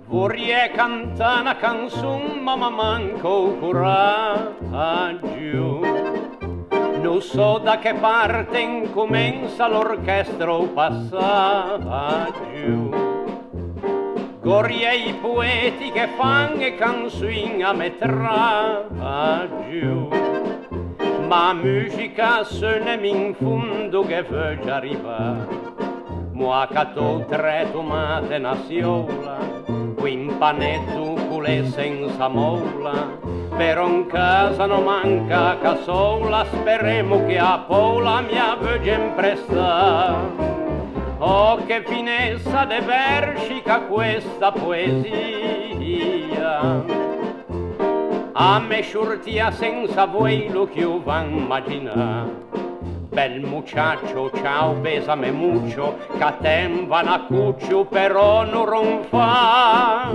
Vorrei cantare una canzone ma manco coraggio. Non so da che parte incomincia l'orchestra o passaggio. Vorrei i poeti che fanno e canzoni a metraggio. Ma musica suonami in fondo che voglio arrivare. Moi catto 3 tomate e una siola, qui un panetto culè senza molla, però in casa non manca cassola, speriamo che a Pola mi voglia impresta. Oh, che finezza de versi che questa poesia, a me sciurtia senza voi lo che io van immaginare. Bel muchacho, ciao, besame mucho, che tem van a cuccio, però non ronfa.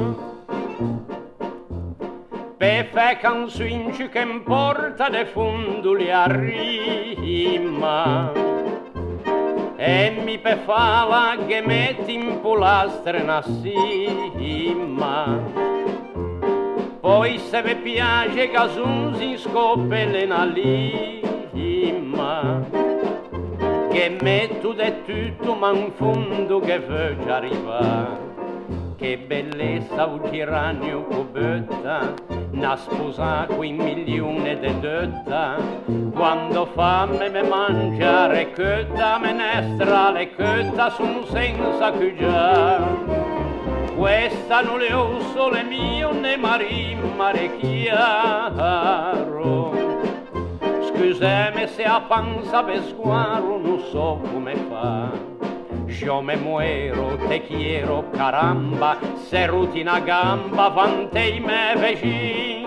Per fe canzoni che importa de funduli a rima, e mi pe fa la che metti in polastre una sima. Poi se vi piace casunzi scopele una lima, che metto de tutto ma in fondo che voglio arrivare. Che bellezza un tiranio cubetta, una sposa qui 1.000.000 de dotta, quando fame me mangiare cotta, menestra le cotta son senza cugiare. Questa non le ho sole mio né mare chiaro. Scusami se a panza vesguaro non so come fa. Io me muero, te quiero, caramba, se rutina gamba, vantei me vecin.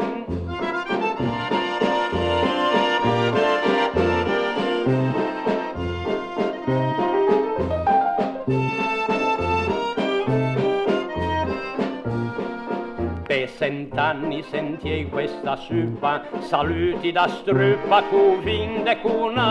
Per 100 anni sentiei questa suppa, saluti da struppa, cu vin de cuna.